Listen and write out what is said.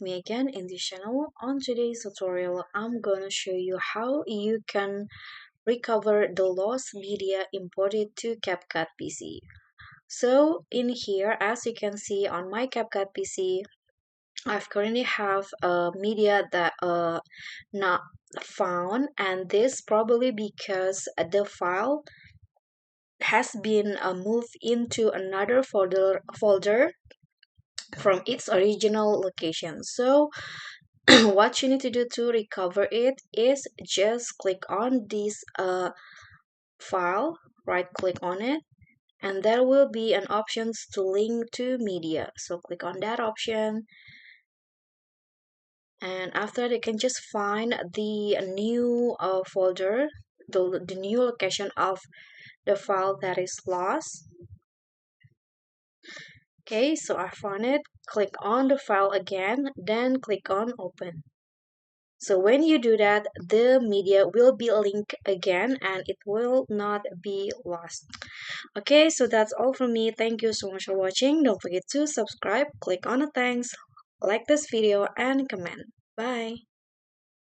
me again in this channel. On today's tutorial, I'm gonna show you how you can recover the lost media imported to CapCut PC. So in here, as you can see on my CapCut PC, I've currently have a media that not found, and this probably because the file has been moved into another folder from its original location. So what you need to do to recover it is just click on this file, right click on it, and there will be an options to link to media. So click on that option, and after that you can just find the new folder, the new location of the file that is lost. Okay, so I found it. Click on the file again, then click on open. So when you do that, the media will be linked again and it will not be lost. Okay, so that's all from me. Thank you so much for watching. Don't forget to subscribe, click on the thanks, like this video, and comment. Bye.